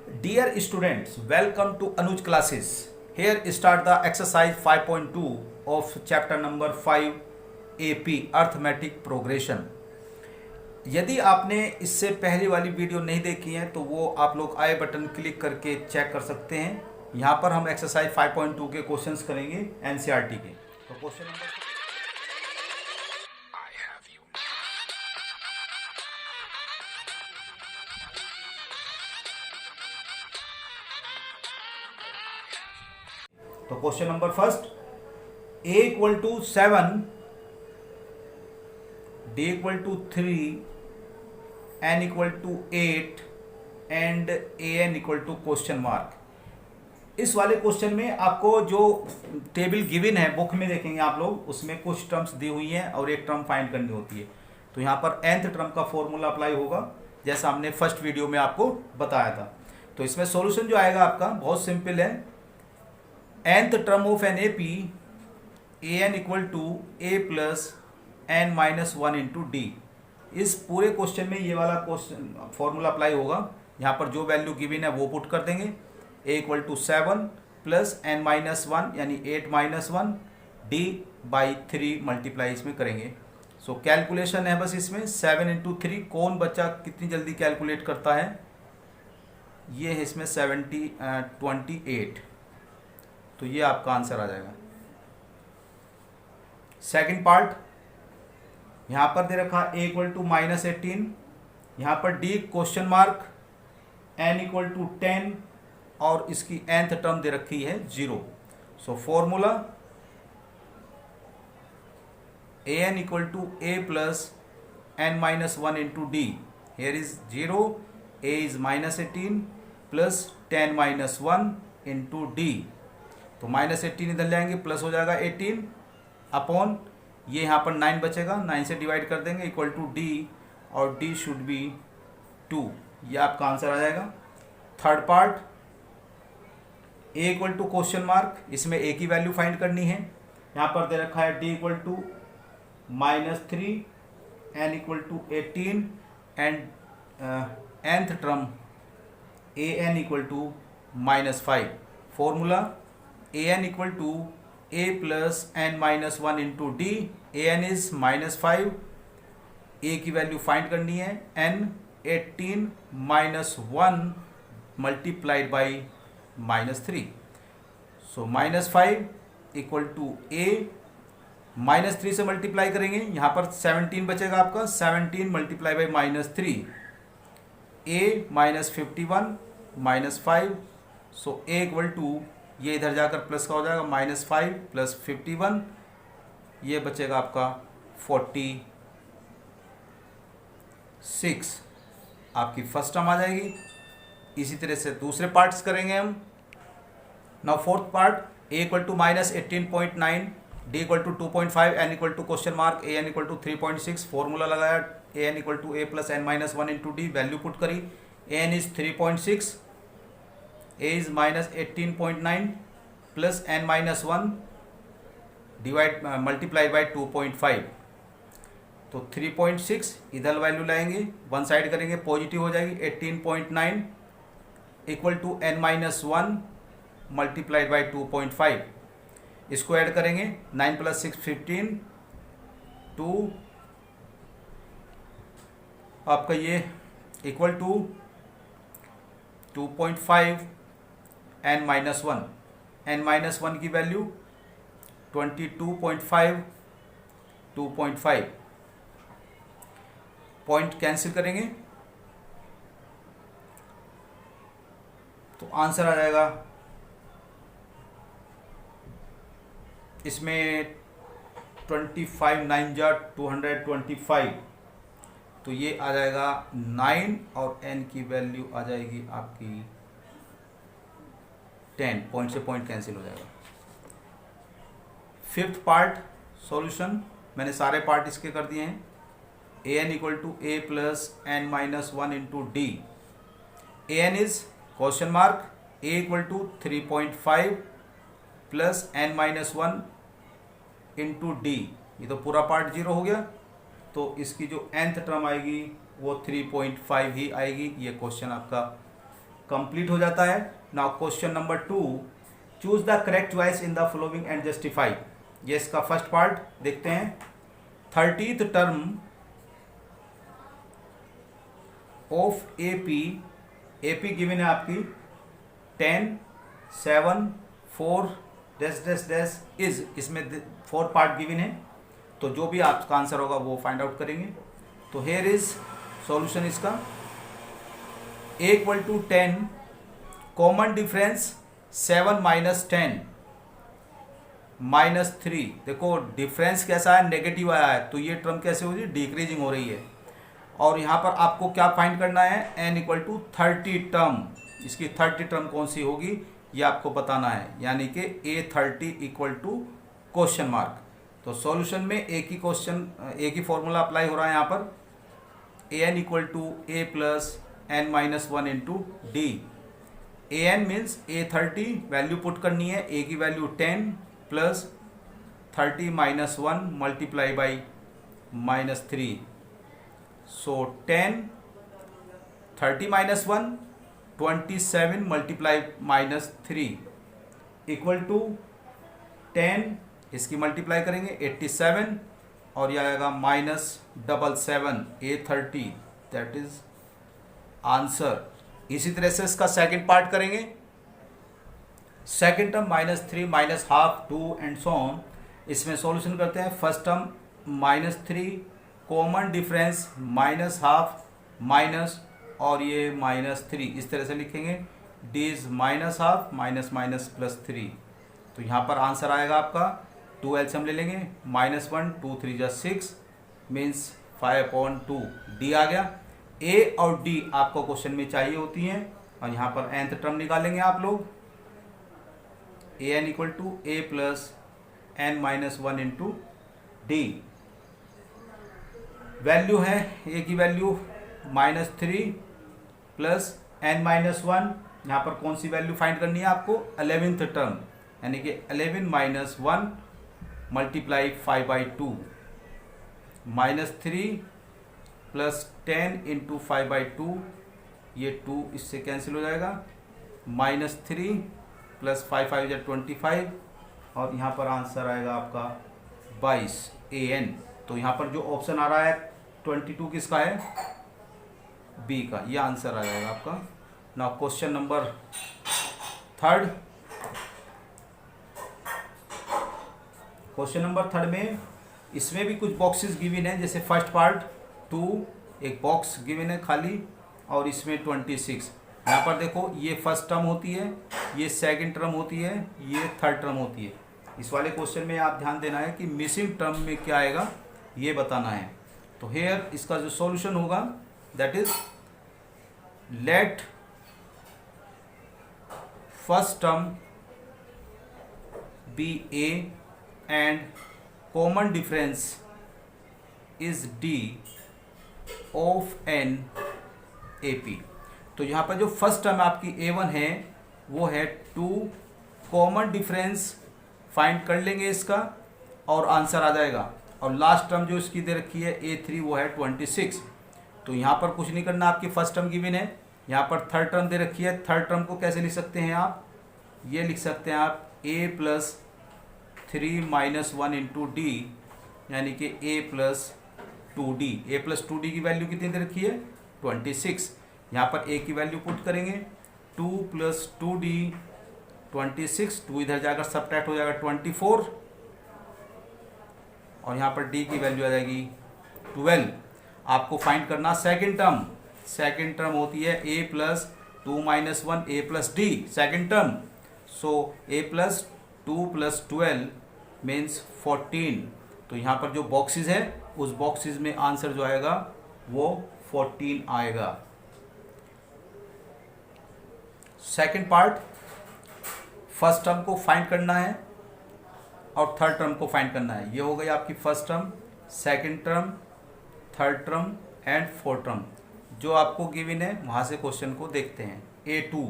Dear students, welcome to Anuj classes. Here start the exercise 5.2 of chapter number 5 AP Arithmetic Progression. यदि आपने इससे पहले वाली video नहीं देखी है तो वो आप लोग आई बटन क्लिक करके चेक कर सकते हैं। यहाँ पर हम एक्सरसाइज 5.2 के क्वेश्चंस करेंगे एनसीईआरटी के। तो क्वेश्चन नंबर तो question number first, a equal to 7, d equal to 3, n equal to 8 and an equal to question mark. इस वाले क्वेश्चन में आपको जो टेबल गिवन है बुक में देखेंगे आप लोग, उसमें कुछ टर्म्स दी हुई हैं और एक टर्म फाइंड करनी होती है। तो यहाँ पर nth टर्म का फॉर्मूला अप्लाई होगा जैसा हमने फर्स्ट वीडियो में आपको बताया था। तो इसमें सॉल्यूशन जो आएगा आपका बहुत सिंपल है। nth term of an AP, an equal to a plus n minus 1 into D. इस पूरे क्वेश्चन में ये वाला क्वेश्चन फॉर्मूला अप्लाई होगा। यहाँ पर जो वैल्यू गिवन है वो पुट कर देंगे। a equal to 7 plus n minus 1 यानी 8 माइनस 1 d बाई 3 मल्टीप्लाई इसमें करेंगे। सो कैलकुलेशन है बस इसमें 7 इंटू 3। कौन बच्चा कितनी जल्दी कैलकुलेट करता है? ये है इसमें 28। तो ये आपका आंसर आ जाएगा। सेकंड पार्ट, यहां पर दे रखा a इक्वल टू माइनस 18, यहां पर d question mark, n equal to 10 और इसकी nth टर्म दे रखी है 0। So formula an equal to a plus n minus 1 into D. Here is 0, a is minus 18 plus 10 minus 1 into D. तो minus 18 इधर ले आएंगे, प्लस हो जाएगा 18 अपॉन ये यहाँ पर 9 बचेगा, 9 से डिवाइड कर देंगे इक्वल टू डी, और डी शुड बी 2। ये आपका आंसर आ जाएगा। Third part, A equal to question mark, इसमें ए की वैल्यू फाइंड करनी है। यहाँ पर दे रखा है D equal to minus 3, N equal to 18 and nth term A N equal to minus 5। Formula an equal to a plus n minus 1 into D. an is minus 5, a की value find करनी है, n 18 minus 1 multiplied by minus 3। So minus 5 equal to a, minus 3 से multiply करेंगे, यहाँ पर 17 बचेगा आपका, 17 multiply by minus 3, a minus 51 minus 5। So a equal to, ये इधर जाकर प्लस का हो जाएगा, माइनस 5 प्लस 51, ये बचेगा आपका 46। आपकी फर्स्ट टर्म आ जाएगी। इसी तरह से दूसरे पार्ट्स करेंगे हम। Now fourth part, a equal to minus 18.9, d equal to 2.5, n equal to question mark, a n equal to 3.6। Formula लगाया a n equal to a plus n minus 1 into D. Value put करी, a n is 3.6, a is minus 18.9 plus n minus 1 divide multiply by 2.5। तो 3.6 इधर value लाएंगे, one side करेंगे, positive हो जाएगी। 18.9 equal to n minus 1 multiplied by 2.5। इसको add करेंगे, 9 plus 6 15, 2 आपका ये equal to 2.5 n minus 1। n minus 1 की वैल्यू 22.5, 2.5 पॉइंट कैंसिल करेंगे तो आंसर आ जाएगा इसमें 25 9 जा 225। तो ये आ जाएगा 9 और n की वैल्यू आ जाएगी आपकी 10। पॉइंट से पॉइंट कैंसिल हो जाएगा। फिफ्थ पार्ट सॉल्यूशन, मैंने सारे पार्ट इसके कर दिए हैं। A N equal to A plus N minus 1 into D. A N is question mark, A equal to 3.5 plus N minus 1 into D. ये तो पूरा पार्ट 0 हो गया, तो इसकी जो nth टर्म आएगी वो 3.5 ही आएगी। ये क्वेश्चन आपका कंप्लीट हो जाता है। Now question number 2, choose the correct choice in the following and justify. ये इसका फर्स्ट पार्ट देखते हैं। 30th term of AP given है आपकी 10, 7, 4 डैश डैश डैश इज, इसमें 4 पार्ट गिवन है, तो जो भी आपका आंसर होगा वो फाइंड आउट करेंगे। तो हेयर इज सॉल्यूशन इसका। a equal to 10, common difference 7 minus 10 minus 3। देखो डिफरेंस कैसा है, नेगेटिव आया है, तो ये टर्म कैसे हो रही है, डिक्रीजिंग हो रही है। और यहाँ पर आपको क्या फाइंड करना है, n इक्वल टू 30 टर्म, इसकी 30 टर्म कौन सी होगी ये आपको बताना है, यानी कि a30 equal to question mark. तो सॉल्यूशन में एक ही फॉर्मूला अप्लाई हो रहा है यहाँ पर, an equal to a plus n minus 1 into D. an means a30 value put करनी है, a की value 10 plus 30 minus 1 multiply by minus 3। So 10, 30 minus 1 27 multiply minus 3 equal to 10, इसकी मल्टीप्लाई करेंगे 87 और यह आएगा minus 77 a30, that is answer. इसी तरह से इसका सेकंड पार्ट करेंगे। Second term minus 3 minus half 2 and so on. इसमें सॉल्यूशन करते हैं। First term minus 3, common difference minus half minus और ये माइनस 3, इस तरह से लिखेंगे। D is minus half minus minus plus 3। तो यहाँ पर आंसर आएगा आपका 2 एलसीएम ले लेंगे, माइनस 1 2 3 जा 6 मीन्स 5/2 डी आ गया। ए और डी आपको क्वेश्चन में चाहिए होती हैं और यहाँ पर nth टर्म निकालेंगे आप लोग। A N equal to A plus N minus 1 into D. Value है ए की value minus 3 plus N minus 1। यहाँ पर कौन सी वैल्यू फाइंड करनी है आपको, 11th टर्म, यानी कि 11 minus 1 multiply 5/2 minus 3 plus 10 into 5/2, ये 2 इससे कैंसिल हो जाएगा, माइनस 3 प्लस 5 5 या 25 और यहाँ पर आंसर आएगा आपका 22 an। तो यहाँ पर जो ऑप्शन आ रहा है 22 किसका है, बी का, ये आंसर आ जाएगा आपका। Now question number 3। Question number 3 में इसमें भी कुछ बॉक्सेस गिवन है, जैसे फर्स्ट पार्ट 2 एक बॉक्स गिवन है खाली और इसमें 26। यहाँ पर देखो ये फर्स्ट टर्म होती है, ये सेकंड टर्म होती है, ये थर्ड टर्म होती है। इस वाले क्वेश्चन में आप ध्यान देना है कि मिसिंग टर्म में क्या आएगा ये बताना है। तो हेयर इसका जो सॉल्यूशन होगा that is let first term be a and common difference is d of an A P. तो यहाँ पर जो फर्स्ट टर्म आपकी A1 है वो है 2, कॉमन डिफरेंस फाइंड कर लेंगे इसका और आंसर आ जाएगा। और लास्ट टर्म जो इसकी दे रखी है A3 वो है 26। तो यहाँ पर कुछ नहीं करना, आपकी फर्स्ट टर्म गिवन है, यहाँ पर थर्ड टर्म दे रखी है। थर्ड टर्म को कैसे लिख सकते हैं आप, ये लिख सकते हैं आप A plus 3 minus 1 into D, यानी कि A plus 2D। A plus 2D की वैल्यू कितनी दे रखी है 26। यहाँ पर A की वैल्यू पुट करेंगे 2 प्लस 2D 26, 2 इधर जाकर सब्ट्रैक्ट हो जाएगा 24 और यहाँ पर D की वैल्यू आ जाएगी 12। आपको फाइंड करना सेकंड टर्म। सेकंड टर्म होती है A plus 2 minus 1 A plus D second term. So A plus 2 plus 12 means 14। तो यहाँ पर जो बॉक्सेस है उस बॉक्सेस में आंसर जो आएगा वो 14 आएगा। सेकंड पार्ट, फर्स्ट टर्म को फाइंड करना है और थर्ड टर्म को फाइंड करना है। ये हो गई आपकी first term, second term, third term and fourth term. जो आपको गिवन है वहाँ से क्वेश्चन को देखते हैं। A2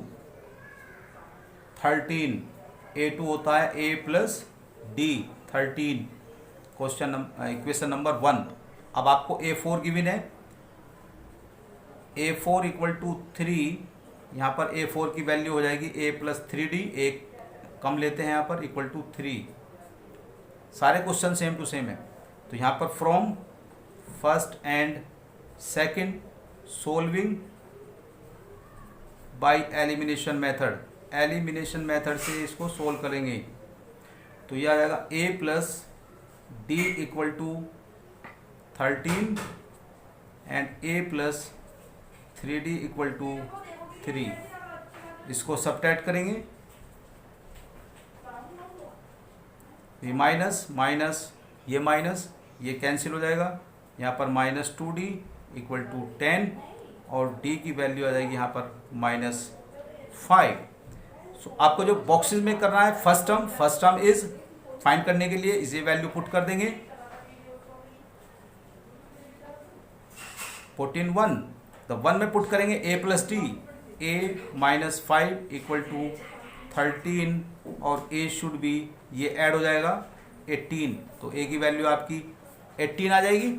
13, A2 होता है A plus D 13, equation number 1। अब आपको A4 गिवन है, A4 इक्वल टू 3 यहाँ पर A4 की वैल्यू हो जाएगी A प्लस 3D, एक कम लेते हैं यहाँ पर, इक्वल टू 3। सारे क्वेश्चन सेम टू सेम है। तो यहाँ पर from first and second solving by elimination method, elimination method से इसको सोल्व करेंगे। तो यह आ जाएगा A plus D equal to 13 and A plus 3D equal to 3। इसको सब्ट्रैक्ट करेंगे, ये माइनस माइनस ये कैंसिल हो जाएगा। यहाँ पर माइनस 2D इक्वल टू 10 और D की वैल्यू आ जाएगी यहाँ पर -5। सो आपको जो बॉक्सेस में करना है फर्स्ट टर्म इज फाइंड करने के लिए इसे वैल्यू पुट कर देंगे। पुट इन 1, तो 1 में पुट करेंगे A plus D, A -5 equal to 13 और A शुड बी, ये ऐड हो जाएगा 18, तो A की वैल्यू आपकी 18 आ जाएगी।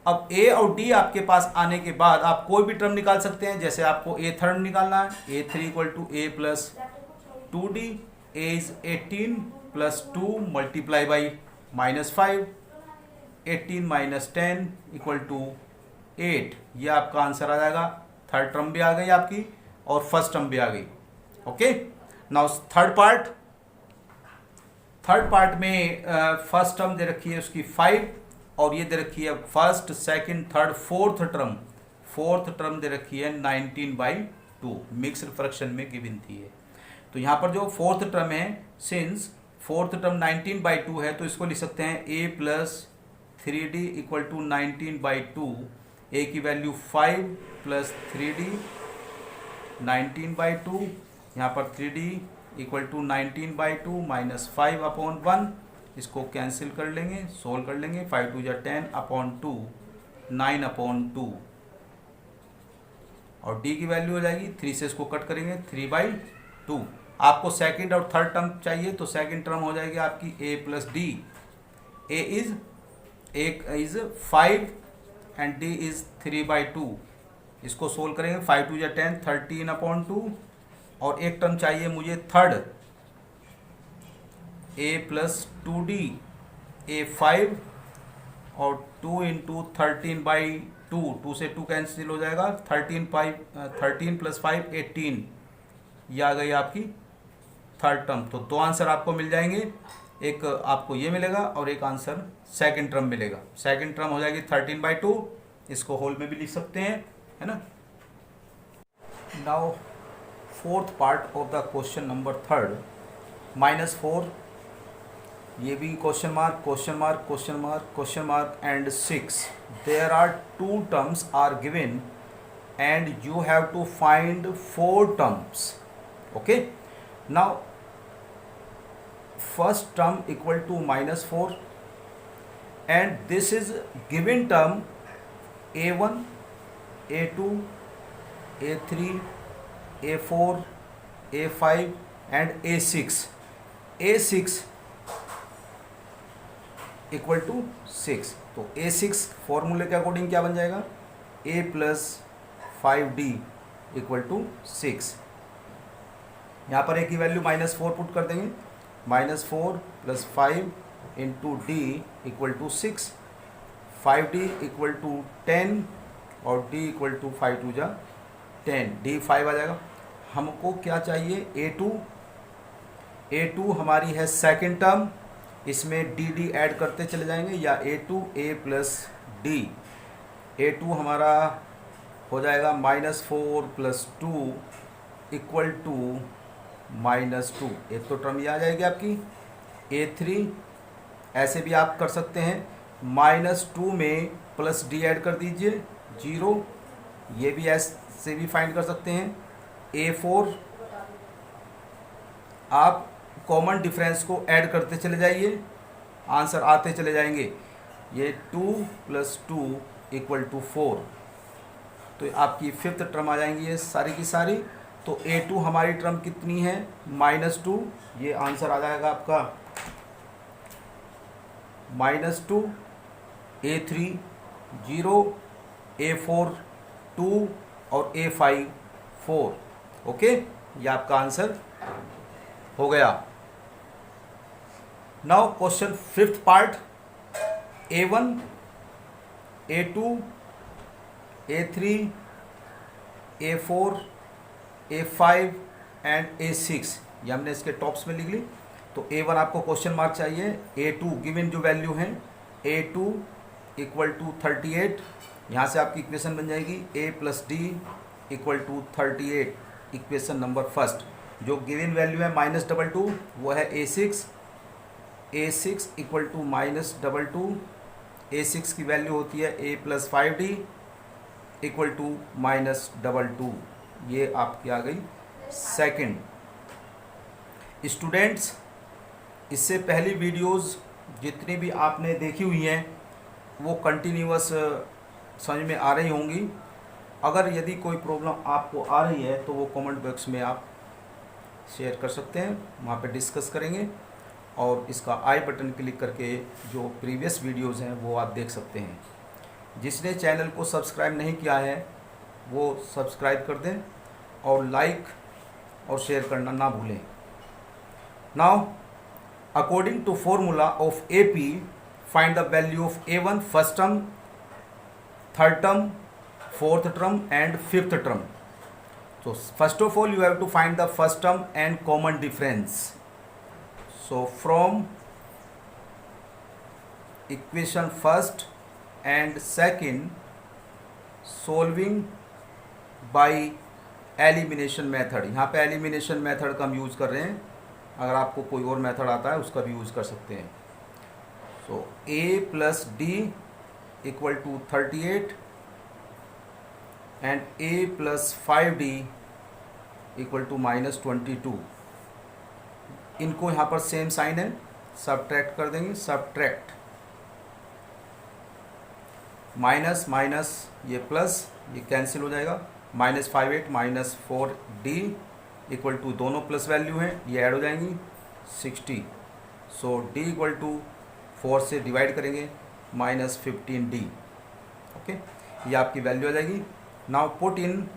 अब A और D आपके पास आने के बाद आप कोई भी टर्म निकाल सकते हैं। जैसे आपको A थर्ड निकालना है, A3 equal to A plus 2D, A is 18 plus 2 multiply by -5, 18 minus 10 equal to 8। ये आपका आंसर आ जाएगा। थर्ड टर्म भी आ गई आपकी और फर्स्ट टर्म भी आ गई। ओके, नाउ थर्ड पार्ट में फर्स्ट टर्म दे रखी है उसकी 5 और ये दे रखी है first second third fourth term दे रखी है 19/2, मिक्स्ड फ्रैक्शन में गिवन थी है। तो यहाँ पर जो फोर्थ टर्म है, सिंस फोर्थ टर्म 19/2 है तो इसको लिख सकते हैं A plus 3D equal to 19/2। A की वैल्यू 5 प्लस 3D 19/2, यहाँ पर 3D equal to 19/2 minus 5 upon 1, इसको कैंसिल कर लेंगे, सोल्व कर लेंगे। 5 2 10 अपॉन 2, 9 अपॉन 2 और D की वैल्यू हो जाएगी 3 से इसको कट करेंगे 3/2। आपको सेकंड और थर्ड टर्म चाहिए तो सेकंड टर्म हो जाएगी आपकी A plus D। A is 5 and D is 3/2। इसको सोल्व करेंगे, 5 2 10 13 अपॉन 2 और एक टर्म चाहिए मुझे third, A plus 2D, A 5 और 2 इंटू 13/2, 2 से 2 कैंसिल हो जाएगा, 13 प्लस 5 18। ये आ गई आपकी थर्ड टर्म। तो दो आंसर आपको मिल जाएंगे, एक आपको ये मिलेगा और एक आंसर सेकंड टर्म मिलेगा। सेकंड टर्म हो जाएगी 13/2, इसको होल में भी लिख सकते हैं, है ना। Now fourth part of the question number third, -4, ये भी question mark and 6। There are 2 terms are given and you have to find 4 terms. Okay, now first term equal to -4 and this is given term A1, A2, A3, A4, A5 and A6 equal to 6। तो A6 फॉर्मूले के according क्या बन जाएगा, A plus 5D equal to 6। यहाँ पर A की value -4 put कर देंगे, -4 plus 5 into D equal to 6, 5D equal to 10 और D इक्वल टू 5 2 10, D 5 आ जाएगा। हमको क्या चाहिए, A2 हमारी है सेकंड टर्म, इसमें D ऐड करते चले जाएंगे, या A2 A plus D। A2 हमारा हो जाएगा -4 प्लस 2 इक्वल टू -2, एक तो टर्म ये आ जाएगी आपकी। A3 ऐसे भी आप कर सकते हैं, -2 में प्लस D ऐड कर दीजिए 0, ये भी ऐसे भी फाइंड कर सकते हैं। A4 आप कॉमन डिफरेंस को ऐड करते चले जाइए, आंसर आते चले जाएंगे। ये 2 प्लस 2 इक्वल टू 4, तो आपकी फिफ्थ टर्म आ जाएंगी ये सारी की सारी। तो A2 हमारी टर्म कितनी है, -2, ये आंसर आ जाएगा आपका -2, A3 0, A4 2 और A5 4। ओके, ये आपका आंसर हो गया। Now question fifth part, A1, A2, A3, A4, A5 and A6, ये हमने इसके टॉप्स में लिख ली। तो A1 आपको क्वेश्चन मार्क चाहिए, A2 गिवन जो वैल्यू है A2 इक्वल टू 38, यहाँ से आपकी इक्वेशन बन जाएगी A plus d equal to 38, equation number first. जो गिवन वैल्यू है -22 वो है A6 इक्वल टू -22, A6 की वैल्यू होती है A plus 5D equal to -22, ये आपकी आ गई सेकंड। स्टूडेंट्स, इससे पहली वीडियोस जितनी भी आपने देखी हुई हैं वो कंटिन्यूअस समझ में आ रही होंगी। अगर यदि कोई प्रॉब्लम आपको आ रही है तो वो कमेंट बॉक्स में आप शेयर कर सकते हैं, वहाँ पे डिस्कस करेंगे। और इसका आई बटन क्लिक करके जो प्रीवियस वीडियोस हैं वो आप देख सकते हैं। जिसने चैनल को सब्सक्राइब नहीं किया है वो सब्सक्राइब कर दें और लाइक और शेयर करना ना भूलें। Now according to formula of AP, find the value of A1 first term, third term, fourth term and fifth term. So first of all you have to find the first term and common difference. So from equation first and second, solving by elimination method, यहाँ पे elimination method का हम use कर रहे हैं। अगर आपको कोई और मेथड आता है उसका भी यूज़ कर सकते हैं। So A plus D equal to 38 and A plus 5D equal to -22। इनको यहाँ पर सेम साइन है, सब्ट्रैक्ट कर देंगे, सब्ट्रैक्ट माइनस माइनस ये प्लस, ये कैंसिल हो जाएगा, -58 -4D इक्वल टू, दोनों प्लस वैल्यू हैं, ये ऐड हो जाएंगी 60। सो D इक्वल टू 4 से डिवाइड करेंगे -15D। ओके, ये आपकी वैल्यू आ जाएगी। Now put in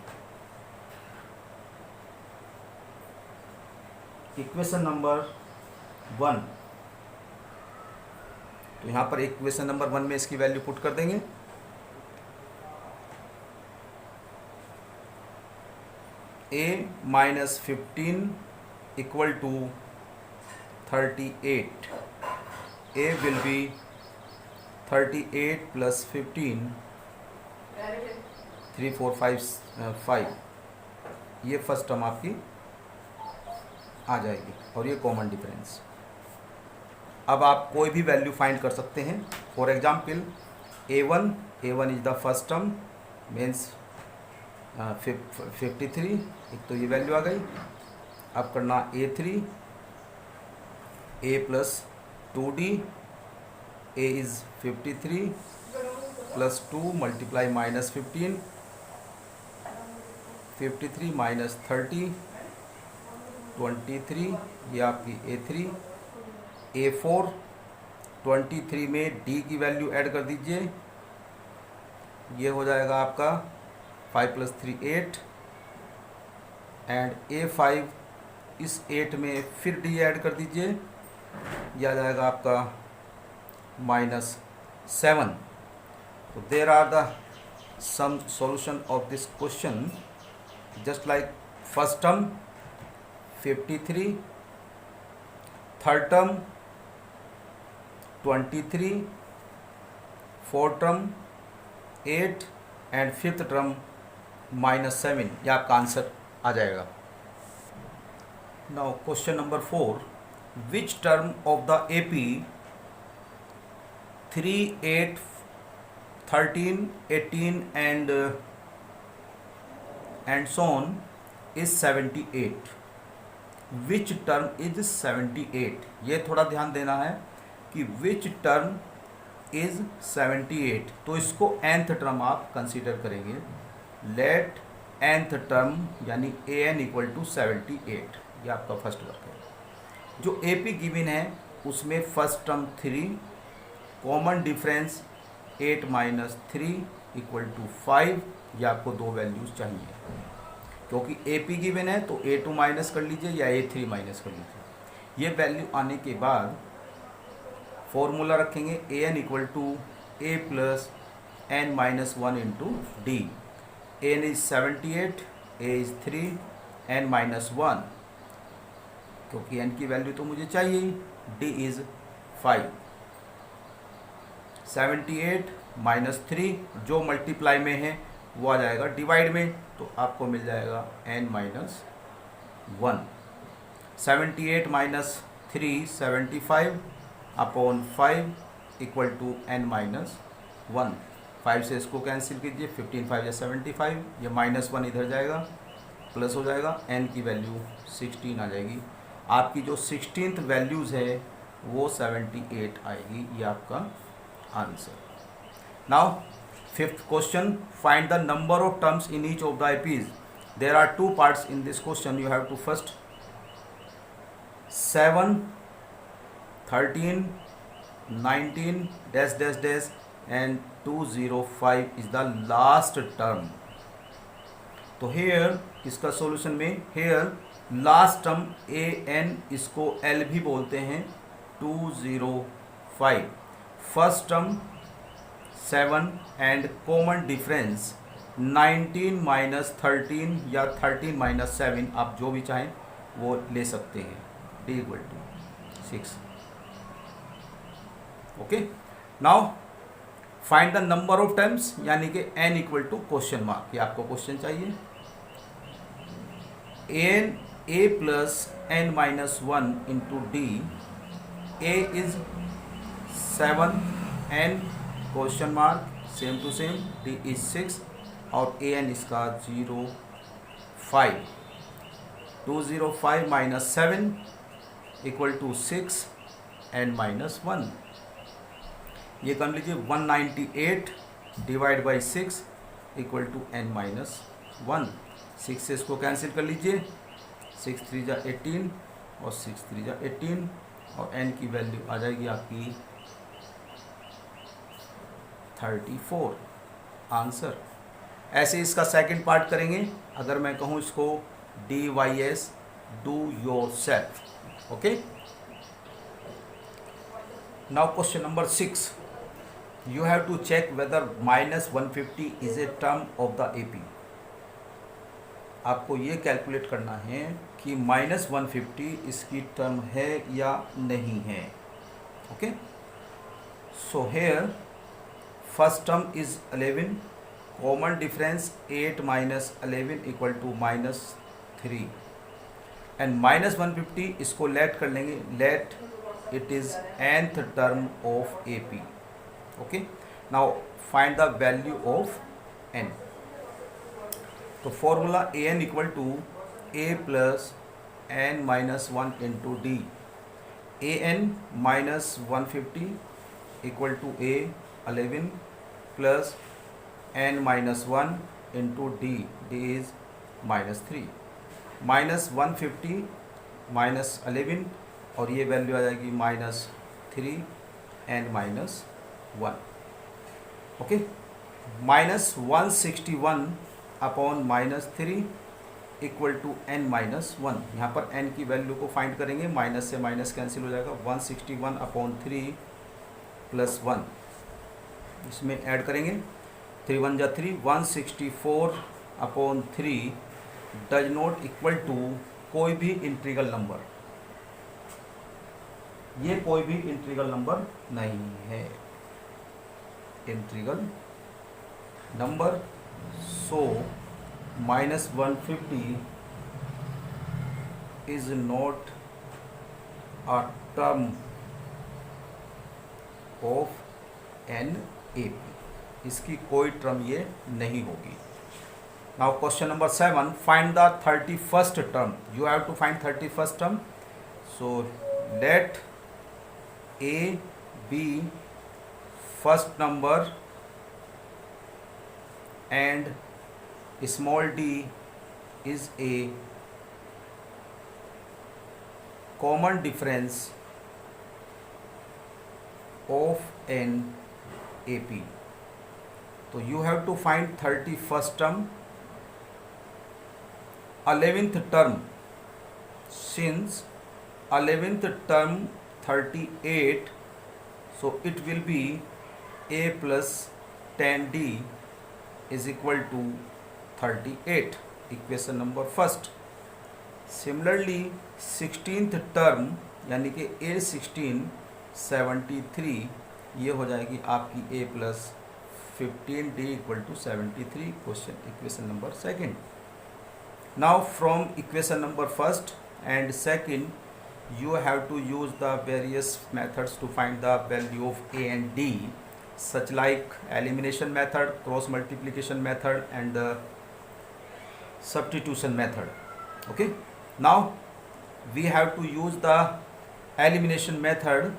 equation number 1। तो यहाँ पर इक्वेशन नंबर 1 में इसकी वैल्यू पुट कर देंगे। A -15 equal to 38। A will be 38 plus 15, 3 4 5, ये फर्स्ट टर्म आपकी आ जाएगी और ये कॉमन डिफरेंस। अब आप कोई भी वैल्यू फाइंड कर सकते हैं। For example A1 is the first term, means 53, एक तो ये वैल्यू आ गई। अब करना A3, A plus 2D, A is 53 plus 2 multiply -15, 53 minus 30, 23, ये आपकी A3। A4 23 में D की वैल्यू ऐड कर दीजिए, ये हो जाएगा आपका 5 + 3 8, एंड A5 इस 8 में फिर D ऐड कर दीजिए, यह आ जाएगा आपका -7। तो there are the some solution of this question, just like first term 53, third term 23, fourth term 8 and fifth term -7, ये आपका आंसर आ जाएगा। Now question number 4, which term of the AP 3, 8, 13, 18 and so on is 78? Which term is 78? ये थोड़ा ध्यान देना है कि विच टर्म इज 78, तो इसको nth टर्म आप कंसीडर करेंगे। लेट nth टर्म यानी an इक्वल टू 78, ये आपका फर्स्ट वर्क है। जो AP गिवन है उसमें first term 3, common difference 8 - 3 equal to 5, ये आपको दो वैल्यूज चाहिए। क्योंकि ए पी गिवन है तो ए टू माइनस कर लीजिए या ए थ्री माइनस कर लीजिए। ये वैल्यू आने के बाद फॉर्मूला रखेंगे A N equal to A plus N minus one into D. N is 78, A is 3, N minus one, क्योंकि एन की वैल्यू तो मुझे चाहिए ही, डी इज 5। 78 माइनस 3 जो मल्टीप्लाई में है वो आ जाएगा डिवाइड में, तो आपको मिल जाएगा n minus 1। 78 minus 3 75 upon 5 equal to n minus 1। 5 से इसको कैंसिल कीजिए, 15 5 या 75, ये माइनस 1 इधर जाएगा, प्लस हो जाएगा, n की वैल्यू 16 आ जाएगी। आपकी जो 16th वैल्यूज़ है वो 78 आएगी, ये आपका answer. Now fifth question, find the number of terms in each of the APs. There are two parts in this question, you have to first 7 13 19 dash dash dash and 205 is the last term। तो hair इसका solution में hair last term A N, इसको L भी बोलते हैं, 205। First term 7 and common difference 19 minus 13 या 13 minus 7, आप जो भी चाहें वो ले सकते हैं, d equal to 6। Okay, now find the number of terms, यानी कि n equal to question mark, ये आपको क्वेश्चन चाहिए। N a plus N minus 1 into D, a is 7 n question mark same to same, d is 6 और a n इसका 0 5। 205 minus 7 equal to 6 n minus 1। ये कर लीजिए 198 divide by 6 equal to N minus 1। 6 से इसको cancel कर लीजिए, 6 3 जा 18 और 6 3 जा 18 और n की वैल्यू आ जाएगी आपकी 34 आंसर। ऐसे इसका सेकंड पार्ट करेंगे। अगर मैं कहूँ इसको DYS do your self. Okay, now question number 6, you have to check whether minus 150 is a term of the AP। आपको ये कैलकुलेट करना है कि माइनस 150 इसकी टर्म है या नहीं है। Okay, so here first term is 11, common difference 8 minus 11 equal to minus 3 and minus 150 इसको लेट कर लेंगे, let it is nth term of AP। Okay, now find the value of n। तो formula a N equal to A plus N minus 1 into D. A n minus 150 equal to a 11 plus N minus 1 into d, d is minus 3। Minus 150 minus 11 और ये value आ जाएगी minus 3 N minus 1। Okay, minus 161 upon minus 3 equal to n minus 1। यहाँ पर n की value को find करेंगे, minus से माइनस कैंसिल हो जाएगा, 161 अपॉन 3 प्लस 1, इसमें ऐड करेंगे, 3 1 जा 3, 164 upon 3 does not equal to कोई भी इंटीग्रल नंबर, ये कोई भी इंटीग्रल नंबर नहीं है, integral number. So minus 150 is not a term of an A P, इसकी कोई टर्म ये नहीं होगी। Now question number 7, find the 31st term. You have to find 31st term. So let a be first number and small d is a common difference of an AP। तो you have to find 31st term 11th term, since 11th term 38, so it will be a plus 10d is equal to 38, equation number first. Similarly 16th term यानी कि a16 73, ये हो जाएगी आपकी a plus 15d equal to 73, question equation number second. Now from equation number first and second, you have to use the various methods to find the value of a and d, such like elimination method, cross multiplication method, and the substitution method. Okay, now we have to use the elimination method.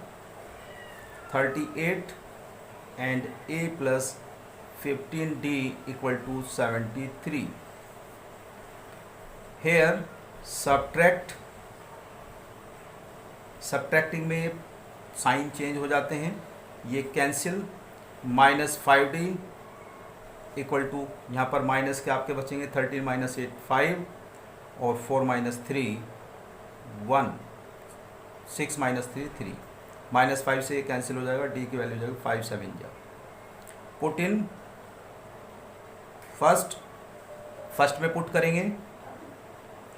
38 and a plus 15d equal to 73. Here subtracting में sign change हो जाते हैं, ये cancel. -5d equal to, यहाँ पर minus के आपके बचेंगे 13 माइनस 8 5, और 4 माइनस 3 1, 6 माइनस 3 3, -5 से ये कैंसिल हो जाएगा, d की वैल्यू हो जाएगी 5 7 जा. पुट इन फर्स्ट में पुट करेंगे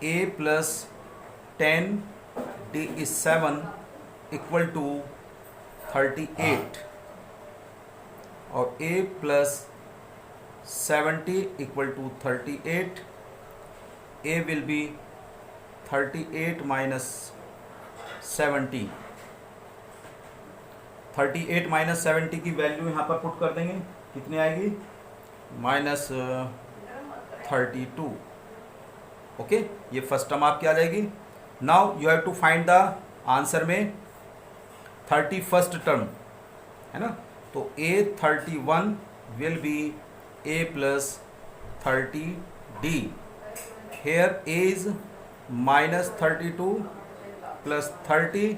a plus 10 d is 7 equal to 38, और a plus 70 equal to 38. a will be 38 minus 70. 38 minus 70 की वैल्यू यहाँ पर पुट कर देंगे, कितनी आएगी? -32. ओके, ये फर्स्ट टर्म आपकी आ जाएगी. Now you have to find the answer में 31st टर्म, है ना. तो a31 will be a plus 30d. Here a is -32 plus 30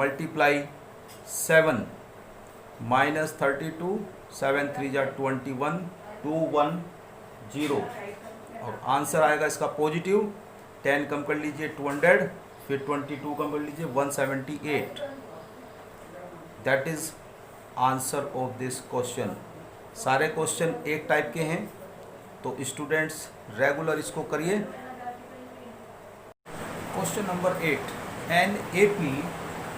multiply 7, -32 7 3 जा 21 210, और आंसर आएगा इसका पॉजिटिव. 10 कम कर लीजिए 200, फिर 22 कम कर लीजिए 178. That is answer of this question. सारे क्वेश्चन एक टाइप के हैं, तो स्टूडेंट्स रेगुलर इसको करिए. Question number 8. An AP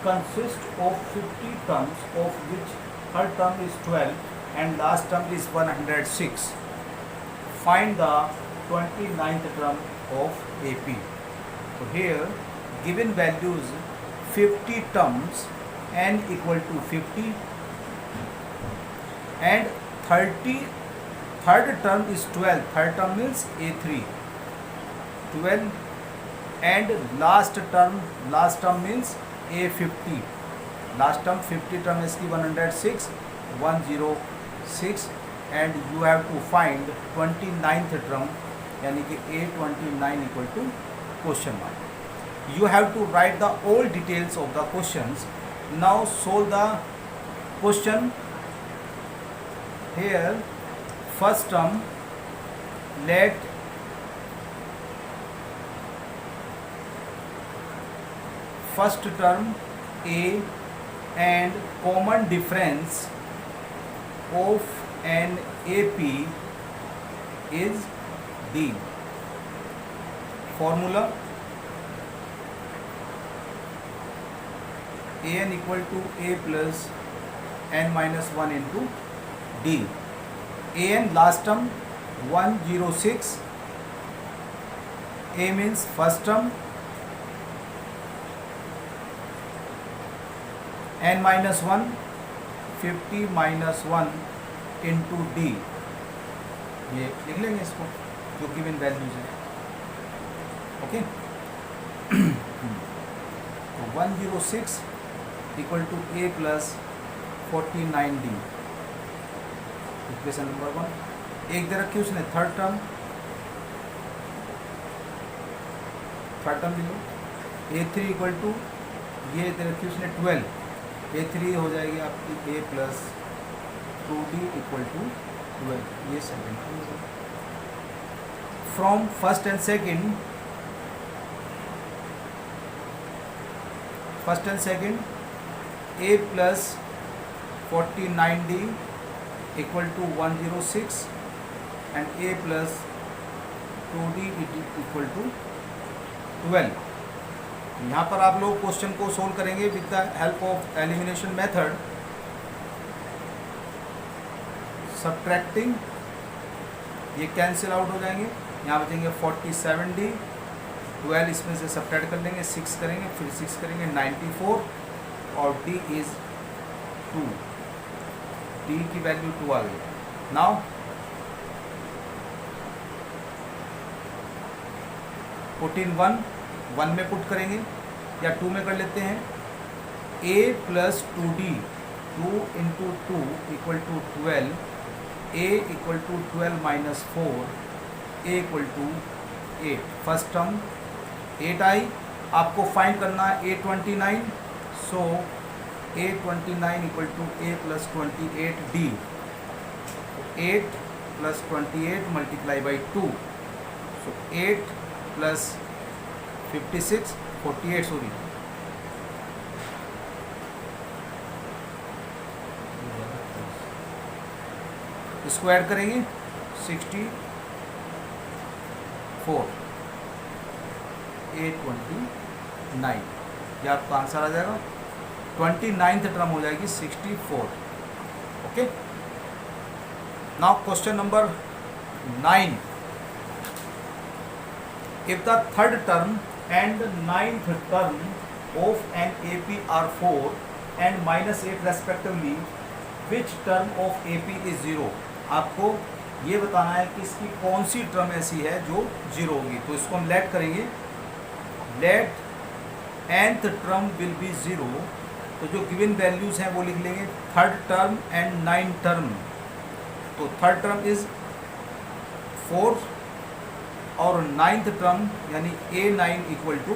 consists of 50 terms, of which third term is 12 and last term is 106. Find the 29th term of AP. So here given values 50 terms, n equal to 50, and 30, third term is 12, third term means A3 12, and last term means A50, last term 50 term is 106 106, and you have to find 29th term यानी कि A29 equal to question mark. You have to write the all details of the questions. Now solve the question. Here first term, let first term A and common difference of an AP is D. Formula an equal to a plus n minus 1 into d. An last term 106, a means first term, n minus 1 50 minus 1 into d. ये लिख लेंगे इसको जो given values है. Okay, तो 106 equal to a plus 49d, equation number 1. एक दे रखी उसने थर्ड टर्म ले लो. a3 इक्वल टू ये दे रखी उसने 12, a3 हो जाएगी आपकी a plus 2d equal to 12, ये 17. From first and second first and second, a plus 49d equal to 106 and a plus 2d equal to 12। यहाँ पर आप लोग क्वेश्चन को सोल्व करेंगे with the help of elimination method, subtracting, ये cancel out हो जाएंगे, यहाँ बचेंगे 47d, 12 इसमें से सब्ट्रैक्ट कर लेंगे, 6 करेंगे, फिर 6 करेंगे 94 और d इज 2, d की वैल्यू 2 आ गई। नाउ पुट इन 1 में पुट करेंगे या 2 में कर लेते हैं। a plus 2d, 2 into 2 equal to 12, a equal to 12 minus 4, a equal to 8। First term 8 आई, आपको फाइंड करना है a29, सो a29 equal to a plus 28d, 8 plus 28 multiply by 2, so 8 plus 56 48 sorry, इसको ऐड करेंगे 64, a29, ये आपका आंसर आ जाएगा। 29th टर्म हो जाएगी 64। Okay, now question number 9, if the third term and ninth term of an AP are 4 and minus 8 respectively, which term of AP is 0? आपको ये बताना है कि इसकी कौन सी टर्म ऐसी है जो 0 होगी। तो इसको हम लेट करेंगे, let nth term will be 0। तो जो गिवन वैल्यूज़ हैं वो लिख लेंगे, third term and ninth term. तो थर्ड टर्म इज़ 4 और नाइन्थ टर्म यानी a9 इक्वल टू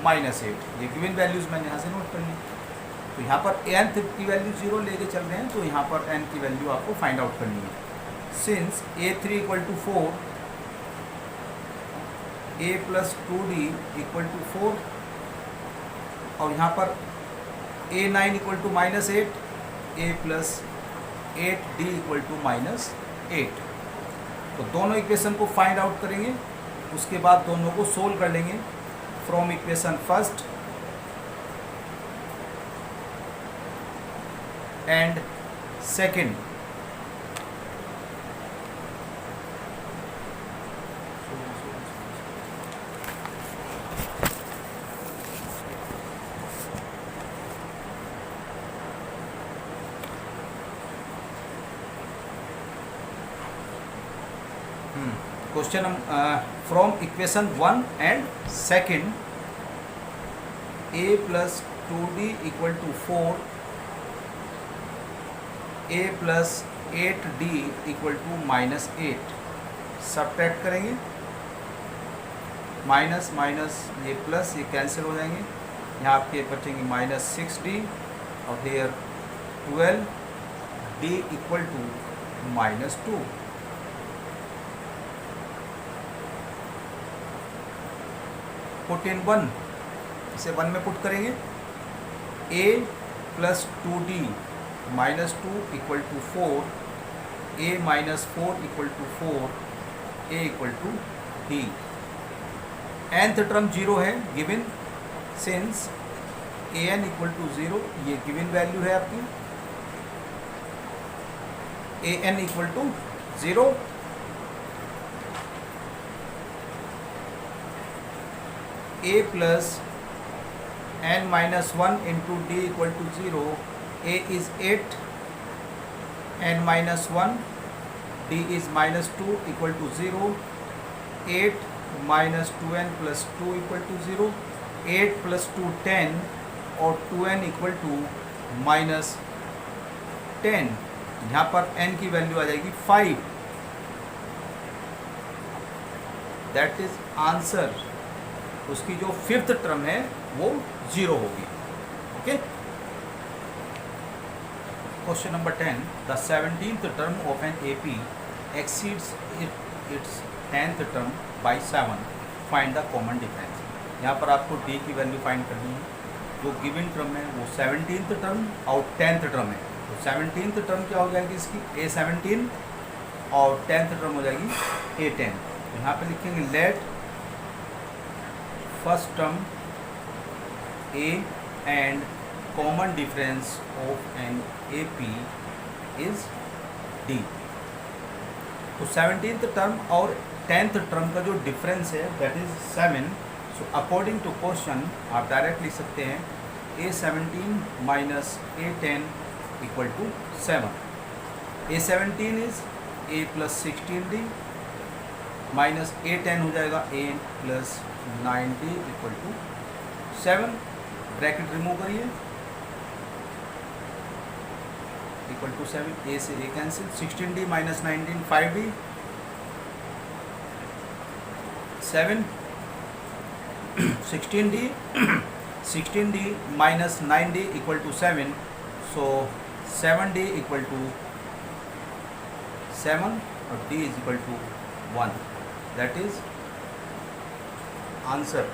-8। ये गिवन वैल्यूज़ मैंने यहाँ से नोट कर ली। तो यहाँ पर nth की वैल्यू 0 लेके चल रहे हैं, तो यहाँ पर n की वैल्यू आपको फाइंड आउट करनी है। Since a3 equal to 4, a plus 2d equal to 4 और यहाँ पर a9 equal to -8, a plus 8d equal to -8। तो दोनों इक्वेशन को फाइंड आउट करेंगे, उसके बाद दोनों को सोल्व कर लेंगे from equation first and second. Question from equation 1 and second, a plus 2d equal to 4, a plus 8d equal to -8। Subtract करेंगे, माइनस माइनस ये प्लस, ये कैंसिल हो जाएंगे, यहाँ आपके बचेंगे -6d और there 12d equal to -2। Put in 1, इसे 1 में पुट करेंगे, a plus 2d minus 2 equal to 4, a minus 4 equal to 4, a equal to d। nth term 0 है given, since an equal to 0, ये गिवन वैल्यू है आपकी, an equal to 0। a plus n minus 1 into d equal to 0, a is 8, n minus 1, d is -2 equal to 0, 8 minus 2n plus 2 equal to 0, 8 plus 2 10 और 2n equal to -10। यहाँ पर n की value आ जाएगी 5। That is answer. उसकी जो fifth term है वो 0 होगी। ओके, question number 10, the 17th term of an AP exceeds its 10th term by 7, find the common difference. यहाँ पर आपको डी की वैल्यू फाइंड करनी है। जो गिवन टर्म है वो 17th टर्म और 10th टर्म है। तो 17th टर्म क्या हो जाएगी इसकी A17 और 10th टर्म हो जाएगी A10। तो यहाँ पे लिखेंगे let first term A and common difference of an AP is D। तो 17th टर्म और 10th टर्म का जो डिफरेंस है that is 7। So according to question आप डायरेक्ट लिख सकते हैं A17 minus A10 equal to 7। A17 is A plus 16D minus A10 हो जाएगा A plus 9D equal to 7। Bracket remove करिए, इक्वल टू 7। A से A cancel, 16D minus 19 5D 7 16D minus 9D equal to 7। So 7D equal to 7 और D is equal to 1। That is answer.